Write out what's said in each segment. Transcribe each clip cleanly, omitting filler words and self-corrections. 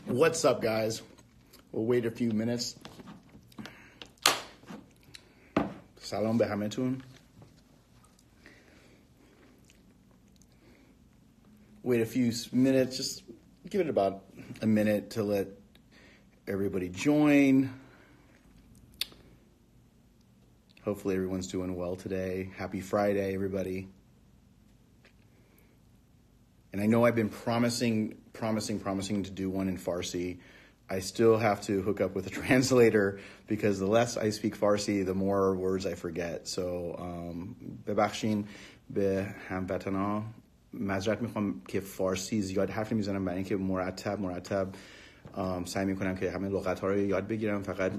What's up, guys? We'll wait a few minutes. Salam be hametun. Wait a few minutes. Just give it about a minute to let everybody join. Hopefully everyone's doing well today. Happy Friday, everybody. And I know I've been promising to do one in Farsi. I still have to hook up with a translator because the less I speak Farsi, the more words I forget. So, ببخشین به هموطنا معذرت میخوام که فارسی زیاد حرف نمیزنم برای اینکه مرتب سعی میکنم که همه لغت ها رو یاد بگیرم. فقط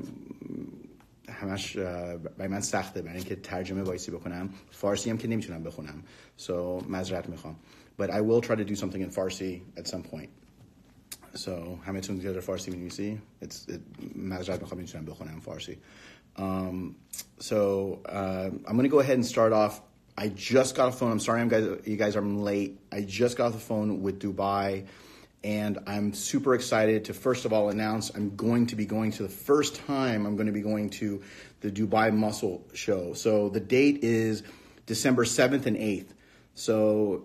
همش برای من سخته برای اینکه ترجمه وایسی بکنم. فارسی هم که نمیتونم بخونم. So معذرت میخوام. But I will try to do something in Farsi at some point. So همتون دیگر فارسی می‌نویسی؟ معذرت میخوام نمیتونم بخونم فارسی. I'm going to go ahead and start off. I just got a phone. I'm sorry, you guys are late. I just got off the phone with Dubai, and I'm super excited to first of all announce I'm going to be going to the first time I'm going to be going to the Dubai Muscle Show. So the date is December 7th and 8th. So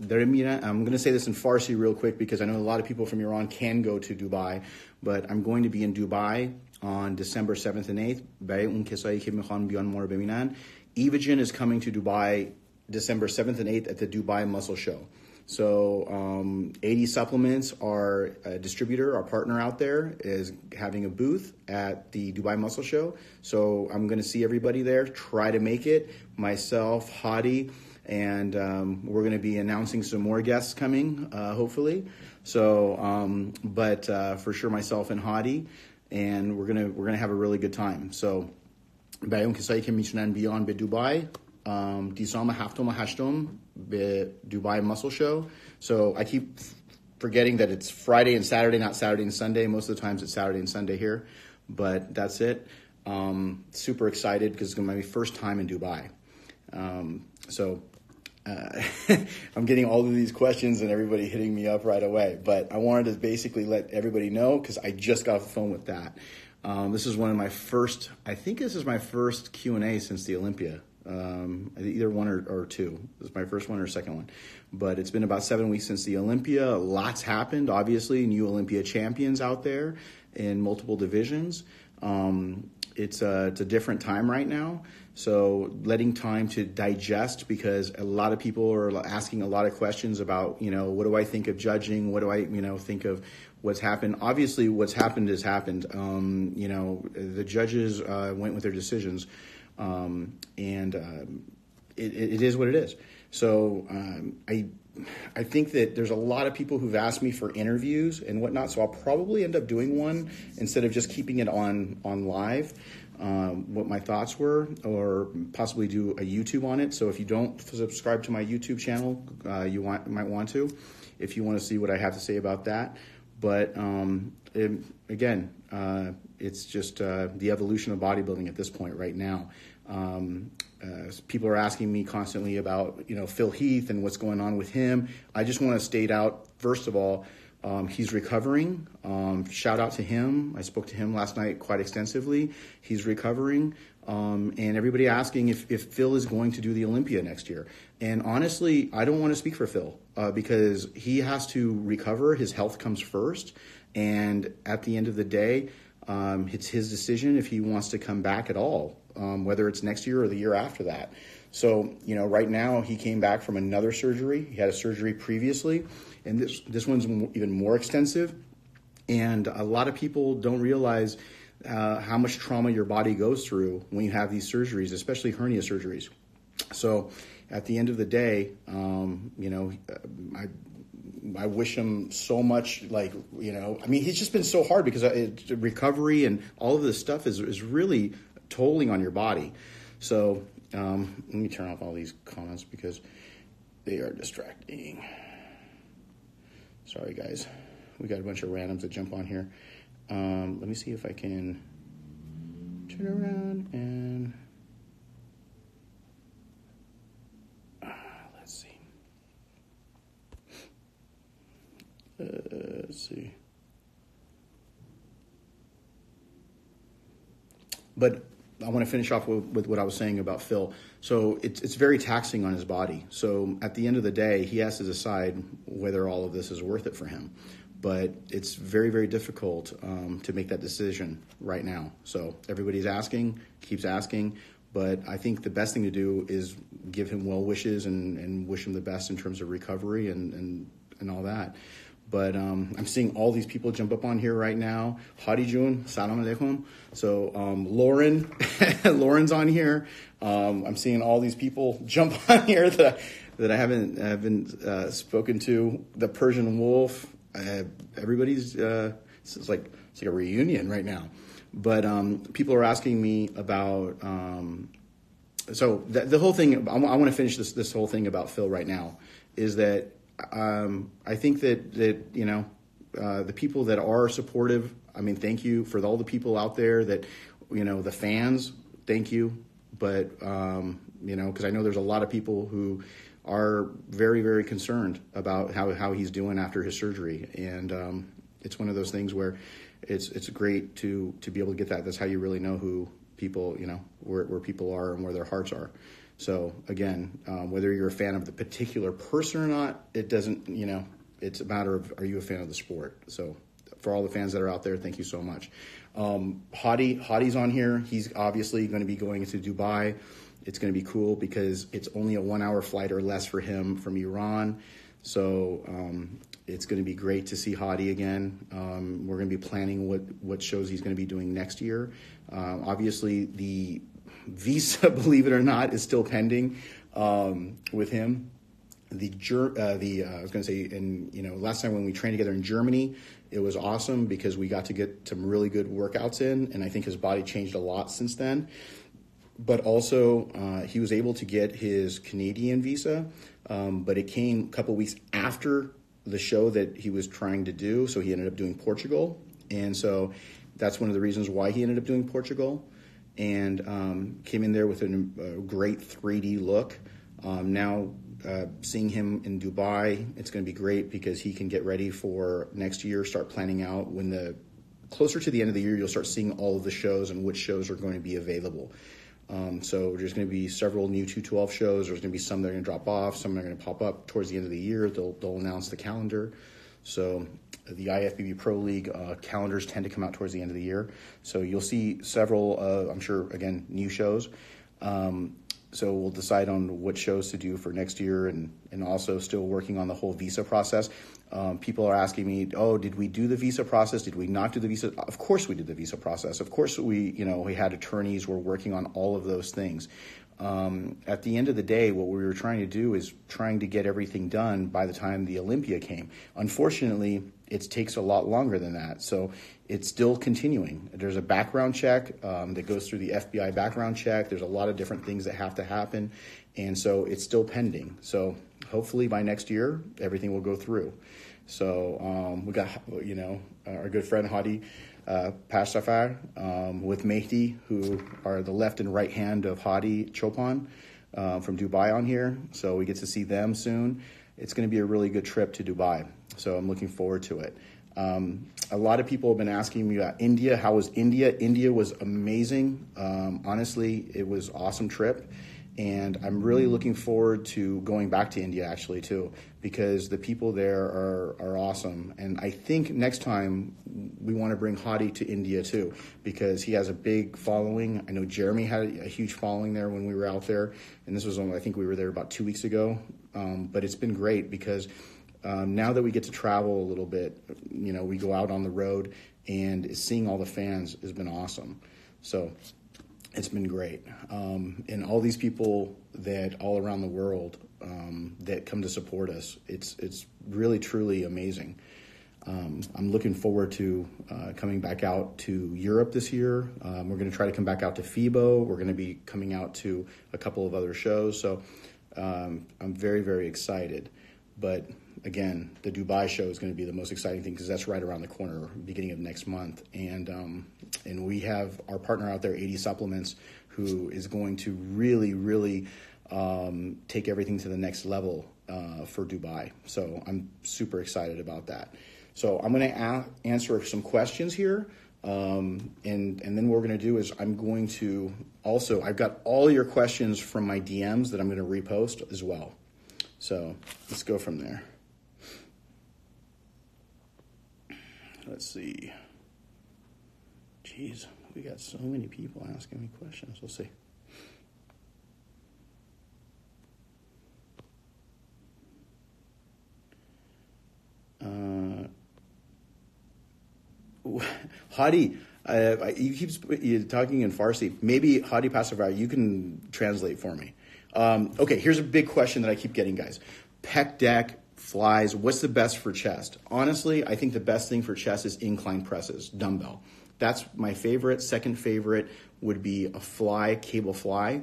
I'm going to say this in Farsi real quick because I know a lot of people from Iran can go to Dubai, but I'm going to be in Dubai on December 7th and 8th. برای اون کسایی که میخوان بیان ما رو ببینن. Evagen is coming to Dubai December 7th and 8th at the Dubai Muscle Show. So 80 Supplements, our distributor, our partner out there, is having a booth at the Dubai Muscle Show. So I'm going to see everybody there. Try to make it. Myself, Hany, and we're going to be announcing some more guests coming, hopefully. So, but for sure, myself and Hany, and we're gonna have a really good time. So, برای اون کسایی که میتونن بیان به دبی دیسامبر 7 و 8 به Dubai Muscle Show. So I keep forgetting that it's Friday and Saturday, not Saturday and Sunday. Most of the times it's Saturday and Sunday here, but that's it. Super excited because it's gonna be my first time in Dubai. I'm getting all of these questions and everybody hitting me up right away. But I wanted to basically let everybody know because I just got off the phone with that. This is one of my first, I think this is my first Q&A since the Olympia. Either one or two. This is my first one or second one. But it's been about 7 weeks since the Olympia. Lots happened, obviously. New Olympia champions out there in multiple divisions. It's a different time right now. So letting time to digest because a lot of people are asking a lot of questions about, what do I think of judging? What do I, think of what's happened? Obviously, what's happened has happened. The judges went with their decisions, and it is what it is. So I think that there's a lot of people who've asked me for interviews and whatnot, so I'll probably end up doing one instead of just keeping it on live, what my thoughts were, or possibly do a YouTube on it. So if you don't subscribe to my YouTube channel, you might want to, if you want to see what I have to say about that. But it's just the evolution of bodybuilding at this point right now. People are asking me constantly about, Phil Heath and what's going on with him. I just want to state out, first of all, he's recovering. Shout out to him. I spoke to him last night quite extensively. He's recovering. And everybody asking if Phil is going to do the Olympia next year. And honestly, I don't want to speak for Phil because he has to recover. His health comes first. And at the end of the day, it's his decision if he wants to come back at all, whether it's next year or the year after that. So, right now he came back from another surgery. He had a surgery previously, and this one's even more extensive. And a lot of people don't realize how much trauma your body goes through when you have these surgeries, especially hernia surgeries. So at the end of the day, I wish him so much, he's just been so hard because recovery and all of this stuff is really tolling on your body. So let me turn off all these comments because they are distracting. Sorry, guys. We got a bunch of randoms that jump on here. Let me see if I can turn around and let's see. But I want to finish off with what I was saying about Phil. So it's very taxing on his body. So at the end of the day, he has to decide whether all of this is worth it for him. But it's very, very difficult to make that decision right now. So everybody's asking, keeps asking. But I think the best thing to do is give him well wishes and wish him the best in terms of recovery and all that. But I'm seeing all these people jump up on here right now. Hadi Jun, salam alaikum. So Lauren, Lauren's on here. I'm seeing all these people jump on here that I haven't spoken to. The Persian Wolf. Everybody's it's like a reunion right now. But people are asking me about. So the whole thing. I want to finish this whole thing about Phil right now. Is that I think that the people that are supportive. I mean, thank you for all the people out there that the fans. Thank you, but because I know there's a lot of people who are very, very concerned about how he's doing after his surgery, and it's one of those things where it's great to be able to get that. That's how you really know who people, where people are and where their hearts are. So again, whether you're a fan of the particular person or not, it doesn't, it's a matter of, are you a fan of the sport? So for all the fans that are out there, thank you so much. Hadi's on here. He's obviously going to be going to Dubai. It's going to be cool because it's only a 1 hour flight or less for him from Iran. So it's going to be great to see Hadi again. We're going to be planning what shows he's going to be doing next year. Obviously, the visa, believe it or not, is still pending with him. I was going to say, last time when we trained together in Germany, it was awesome because we got to get some really good workouts in, and I think his body changed a lot since then. But also, he was able to get his Canadian visa, but it came a couple weeks after the show that he was trying to do, so he ended up doing Portugal. And so that's one of the reasons why he ended up doing Portugal, and came in there with a great 3D look. Now, seeing him in Dubai, it's going to be great because he can get ready for next year, start planning out closer to the end of the year, you'll start seeing all of the shows and which shows are going to be available. So there's going to be several new 212 shows. There's going to be some that are going to drop off, some that are going to pop up towards the end of the year. They'll announce the calendar. So the IFBB Pro League calendars tend to come out towards the end of the year. So you'll see several, I'm sure, again, new shows. So we'll decide on what shows to do for next year, and also still working on the whole visa process. People are asking me, did we do the visa process? Did we not do the visa? Of course we did the visa process. Of course we had attorneys. We're working on all of those things. At the end of the day, what we were trying to do is trying to get everything done by the time the Olympia came. Unfortunately, it takes a lot longer than that. So it's still continuing. There's a background check that goes through the FBI background check. There's a lot of different things that have to happen. And so it's still pending. So hopefully by next year, everything will go through. So we got, our good friend Hadi Pastafar with Mehdi, who are the left and right hand of Hadi Chopin from Dubai on here. So we get to see them soon. It's going to be a really good trip to Dubai. So I'm looking forward to it. A lot of people have been asking me about India. How was India? India was amazing. Honestly, it was an awesome trip. And I'm really looking forward to going back to India, actually, too, because the people there are awesome. And I think next time we want to bring Hadi to India, too, because he has a big following. I know Jeremy had a huge following there when we were out there. And this was I think we were there about 2 weeks ago. But it's been great because now that we get to travel a little bit, we go out on the road, and seeing all the fans has been awesome. So it's been great. And all these people that all around the world that come to support us, it's really, truly amazing. I'm looking forward to coming back out to Europe this year. We're going to try to come back out to FIBO. We're going to be coming out to a couple of other shows. So I'm very, very excited. But again, the Dubai show is going to be the most exciting thing because that's right around the corner, beginning of next month. And we have our partner out there, 80 Supplements, who is going to really, really take everything to the next level for Dubai. So I'm super excited about that. So I'm going to answer some questions here. And then what we're going to do is I'm going to also, I've got all your questions from my DMs that I'm going to repost as well. So let's go from there. Let's see. Jeez, we got so many people asking me questions. We'll see. Hadi, you keep talking in Farsi. Maybe Hadi Pasavar, you can translate for me. Okay, here's a big question that I keep getting, guys. Pec deck, flies, what's the best for chest? Honestly, I think the best thing for chest is incline presses, dumbbell. That's my favorite. Second favorite would be a fly, cable fly.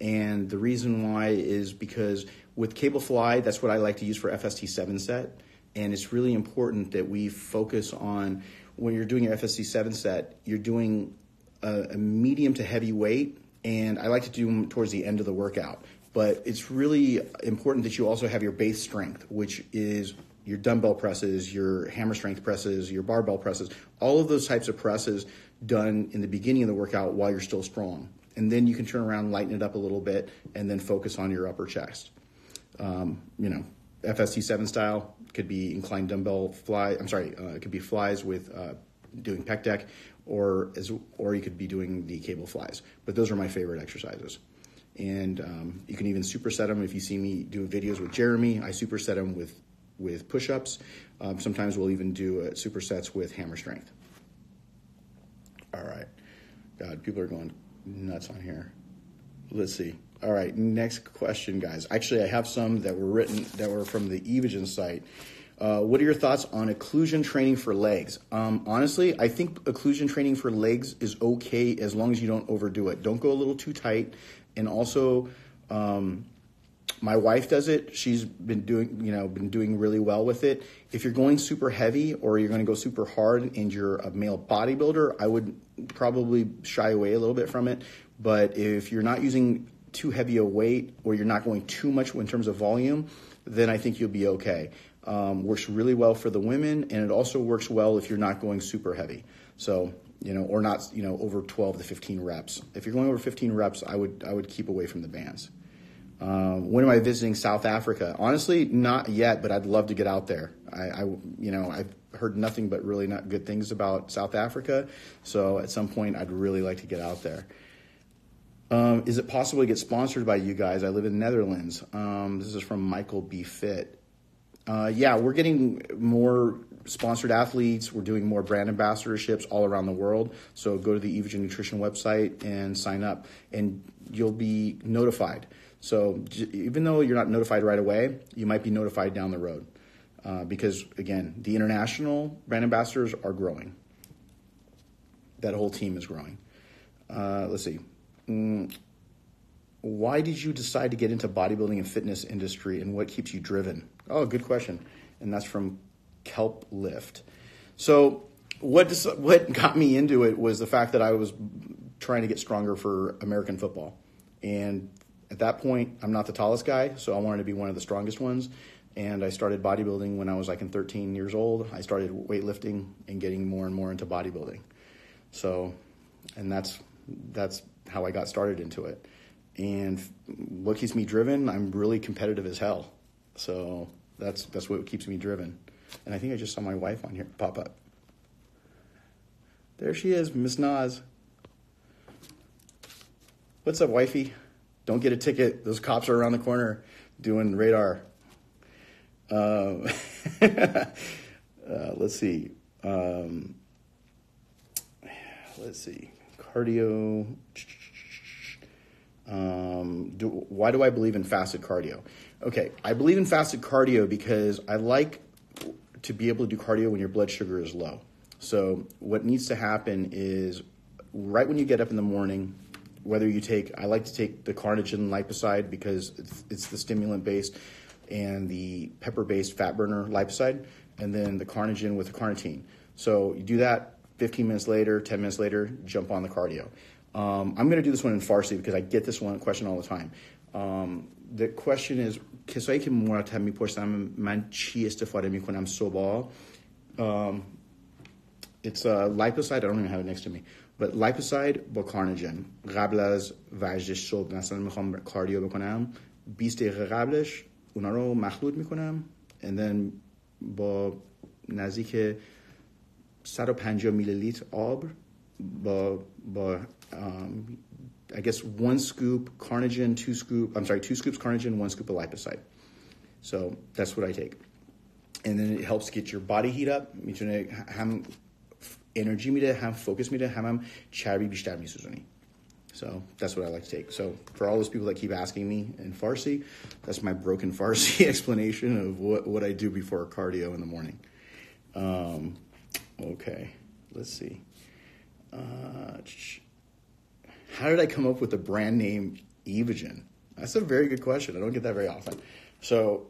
And the reason why is because with cable fly, that's what I like to use for FST 7 set. And it's really important that we focus on, when you're doing your FST 7 set, you're doing a medium to heavy weight. And I like to do them towards the end of the workout. But it's really important that you also have your base strength, which is your dumbbell presses, your hammer strength presses, your barbell presses, all of those types of presses done in the beginning of the workout while you're still strong. And then you can turn around, lighten it up a little bit, and then focus on your upper chest. FST 7 style could be inclined dumbbell fly. It could be flies with doing pec deck, or you could be doing the cable flies. But those are my favorite exercises. And you can even superset them. If you see me do videos with Jeremy, I superset them with push-ups. Sometimes we'll even do supersets with hammer strength. All right. God, people are going nuts on here. Let's see. All right, next question, guys. Actually, I have some that were from the Evogen site. What are your thoughts on occlusion training for legs? Honestly, I think occlusion training for legs is okay as long as you don't overdo it. Don't go a little too tight. And also, my wife does it. She's been doing really well with it. If you're going super heavy or you're going to go super hard and you're a male bodybuilder, I would probably shy away a little bit from it. But if you're not using too heavy a weight or you're not going too much in terms of volume, then I think you'll be okay. Works really well for the women, and it also works well if you're not going super heavy. So, or not, over 12 to 15 reps. If you're going over 15 reps, I would keep away from the bands. When am I visiting South Africa? Honestly, not yet, but I'd love to get out there. I've heard nothing but really not good things about South Africa. So at some point, I'd really like to get out there. Is it possible to get sponsored by you guys? I live in the Netherlands. This is from Michael B. Fit. Yeah, we're getting more sponsored athletes. We're doing more brand ambassadorships all around the world. So go to the Evogen Nutrition website and sign up, and you'll be notified. So even though you're not notified right away, you might be notified down the road. Because, again, the international brand ambassadors are growing. That whole team is growing. Let's see. Why did you decide to get into bodybuilding and fitness industry, and what keeps you driven? Oh, good question. And that's from Kelp Lift. So what got me into it was the fact that I was trying to get stronger for American football. And at that point, I'm not the tallest guy, so I wanted to be one of the strongest ones. And I started bodybuilding when I was 13 years old. I started weightlifting and getting more and more into bodybuilding. So, and that's how I got started into it. And what keeps me driven? I'm really competitive as hell. So that's what keeps me driven. And I think I just saw my wife on here pop up. There she is, Miss Nas. What's up, wifey? Don't get a ticket. Those cops are around the corner doing radar. Let's see. Cardio. Why do I believe in fasted cardio? Okay, I believe in fasted cardio because I like to be able to do cardio when your blood sugar is low. So what needs to happen is right when you get up in the morning, I like to take the carnitine liposide because it's the stimulant-based and the pepper-based fat burner liposide, and then the carnitine with the carnitine. So you do that, 15 minutes later, 10 minutes later, jump on the cardio. I'm going to do this one in Farsi because I get this one question all the time. The question is, کسایی که مرتب میپرسن من چی استفاده میکنم صبح It's liposide. I don't even have it next to me. But liposide با کارنیژن قبل از ورزش صبح مثلا میخوام کاردیو بکنم 20 دقیقه قبلش اونا رو مخلوط میکنم and then با نزدیک 150 میلی لیتر آب با I guess 1 scoop carnitine, 2 scoops carnitine, 1 scoop of liposide. So that's what I take. And then it helps get your body heat up. میتونه هم energy میده هم focus میده هم چربی بیشتر میسوزونی. So that's what I like to take. So for all those people that keep asking me in Farsi, that's my broken Farsi explanation of what I do before cardio in the morning. Okay, let's see. How did I come up with the brand name Evogen? That's a very good question. I don't get that very often. So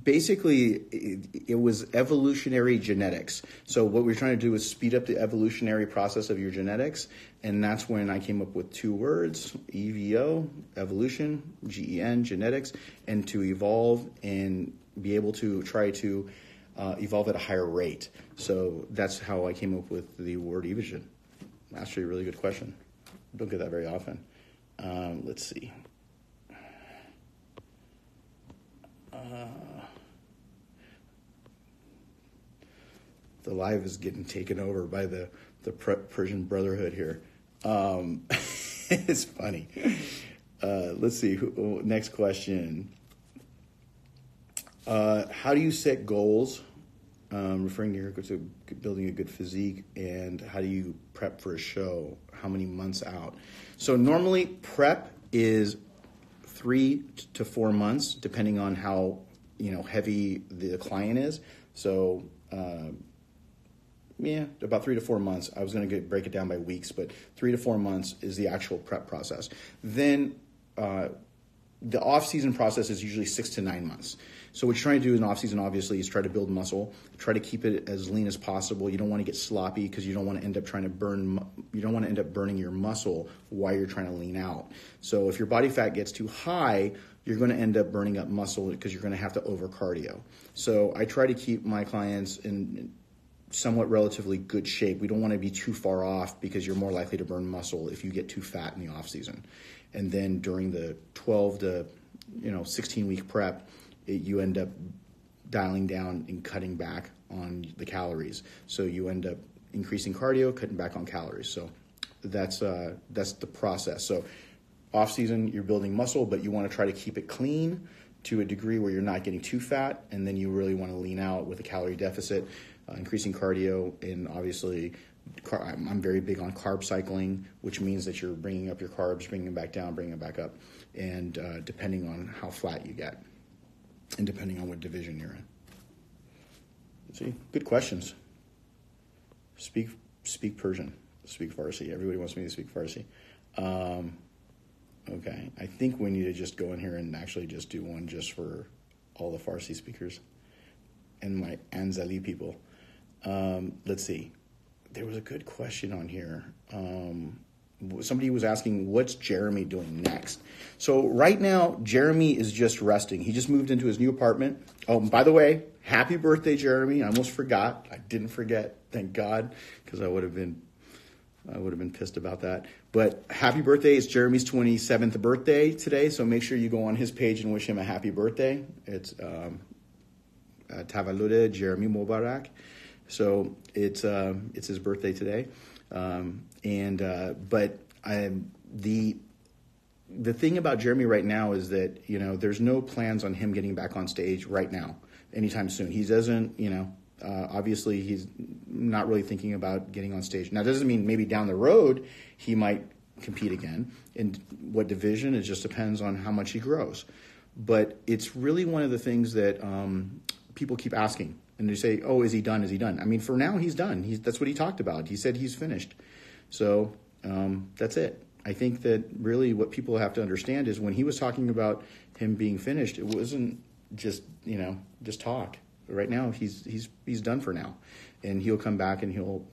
basically, it was evolutionary genetics. So what we're trying to do is speed up the evolutionary process of your genetics, and that's when I came up with 2 words, EVO, evolution, GEN, genetics, and to evolve and be able to try to evolve at a higher rate. So that's how I came up with the word Evogen. Actually, a really good question. Don't get that very often. Let's see. The live is getting taken over by the Persian Brotherhood here. It's funny. Let's see. Next question. How do you set goals? Referring here to building a good physique, and how do you prep for a show? How many months out? So normally prep is 3 to 4 months, depending on how heavy the client is. So about 3 to 4 months. I was going to break it down by weeks, but 3 to 4 months is the actual prep process. Then the off-season process is usually 6 to 9 months. So what you're trying to do in off-season, obviously, is try to build muscle. Try to keep it as lean as possible. You don't want to get sloppy because you don't want to end up burning your muscle while you're trying to lean out. So if your body fat gets too high, you're going to end up burning up muscle because you're going to have to over cardio. So I try to keep my clients in somewhat relatively good shape. We don't want to be too far off because you're more likely to burn muscle if you get too fat in the off-season. And then during the 12 to 16-week prep, you end up dialing down and cutting back on the calories. So you end up increasing cardio, cutting back on calories. So that's the process. So off-season, you're building muscle, but you want to try to keep it clean to a degree where you're not getting too fat, and then you really want to lean out with a calorie deficit, increasing cardio, and obviously I'm very big on carb cycling, which means that you're bringing up your carbs, bringing them back down, bringing them back up, and depending on how flat you get, and depending on what division you're in. See, good questions. Speak Persian, speak Farsi. Everybody wants me to speak Farsi. Okay, I think we need to just go in here and actually just do one just for all the Farsi speakers and my Anzali people. Let's see. There was a good question on here. Somebody was asking, what's Jeremy doing next? So right now, Jeremy is just resting. He just moved into his new apartment. Oh, and by the way, happy birthday, Jeremy. I almost forgot. I didn't forget, thank God, because I would have been pissed about that. But happy birthday. It's Jeremy's 27th birthday today, so make sure you go on his page and wish him a happy birthday. It's Tavallude Jeremy Mubarak. So it's his birthday today. But the thing about Jeremy right now is that, there's no plans on him getting back on stage right now, anytime soon. He doesn't, obviously he's not really thinking about getting on stage. Now, that doesn't mean maybe down the road he might compete again. In what division, it just depends on how much he grows. But it's really one of the things that people keep asking. And they say, oh, is he done? Is he done? I mean, for now, he's done. That's what he talked about. He said he's finished. So that's it. I think that really what people have to understand is when he was talking about him being finished, it wasn't just talk. Right now, he's done for now. And he'll come back and he'll,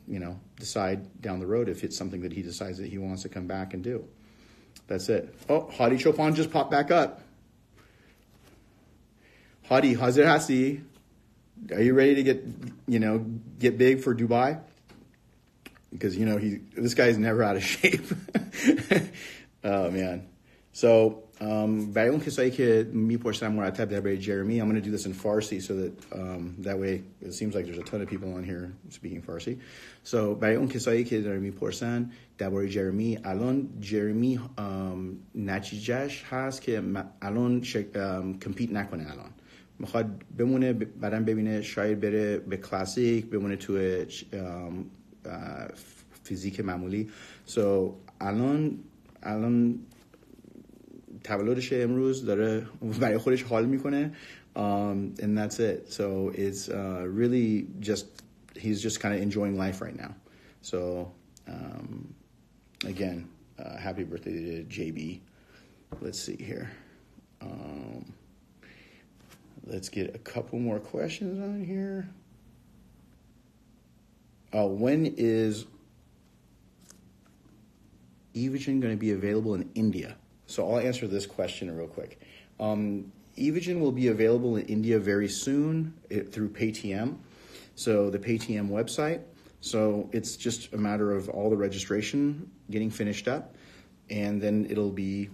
decide down the road if it's something that he decides that he wants to come back and do. That's it. Oh, Hadi Chopin just popped back up. Hadi, Hazir Hasi. are you ready to get big for Dubai? Because this guy's never out of shape. Oh man. So برای اون کسایی که میپرسن مرتب درباره جرمی, I'm going to do this in Farsi so that that way it seems like there's a ton of people on here speaking Farsi. So برای اون کسایی که دارن میپرسن درباره جرمی, الان جرمی نتیجهش هست که الان کمپیت نکنه. الان میخواد بمونه, بعدم ببینه شاید بره به کلاسیک, بمونه تو فیزیک معمولی. So الان تولدش امروز داره برای خودش حال میکنه, and that's it. So it's really just, he's just kind of enjoying life right now. So again, happy birthday to JB. Let's see here. Let's get a couple more questions on here. When is Evogen going to be available in India? So I'll answer this question real quick. Evogen will be available in India very soon through Paytm. So the Paytm website. So it's just a matter of all the registration getting finished up, and then it'll be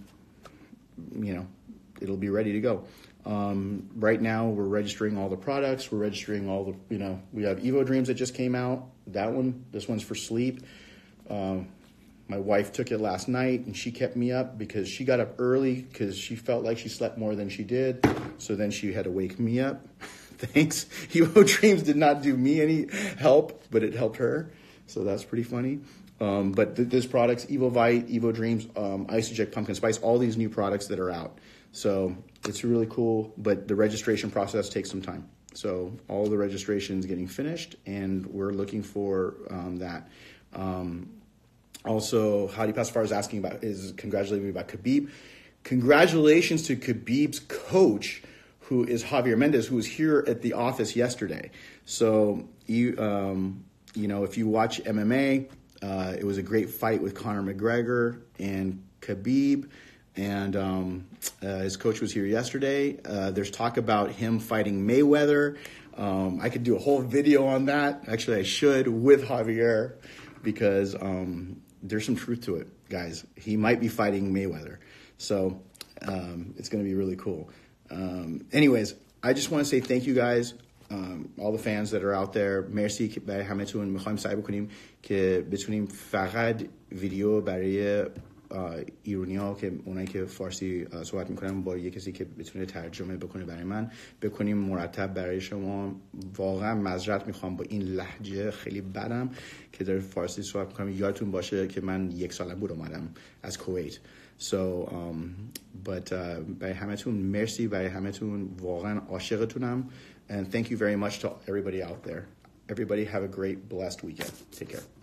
ready to go. Right now we're registering all the products. We're registering all the, we have Evo Dreams that just came out. This one's for sleep. My wife took it last night, and she kept me up because she got up early because she felt like she slept more than she did. So then she had to wake me up. Thanks. Evo Dreams did not do me any help, but it helped her. So that's pretty funny. But these products, Evo Vite, Evo Dreams, Isoject Pumpkin Spice, all these new products that are out. So it's really cool, but the registration process takes some time. So all the registration is getting finished, and we're looking for that. Also, Hadi Pasfar is congratulating me about Khabib. Congratulations to Khabib's coach, who is Javier Mendez, who was here at the office yesterday. So if you watch MMA, it was a great fight with Conor McGregor and Khabib, and his coach was here yesterday. There's talk about him fighting Mayweather. I could do a whole video on that. Actually, I should, with Javier, because there's some truth to it, guys. He might be fighting Mayweather. So it's going to be really cool. Anyways, I just want to say thank you guys, all the fans that are out there. مرسی که برای همتون. میخوایم سعی بکنیم که بتونیم فقط ویدیو برای ایرانی‌ها که اونایی که فارسی صحبت میکنن با یه کسی که بتونه ترجمه بکنه برای من بکنیم مرتب برای شما. واقعا معذرت میخوام با این لهجه خیلی بدم که داره فارسی صحبت میکنم. یادتون باشه که من 1 سالم بود اومدم از کویت. So برای همتون مرسی, برای همتون واقعا عاشقتونم, and thank you very much to everybody out there. Everybody have a great, blessed weekend. Take care.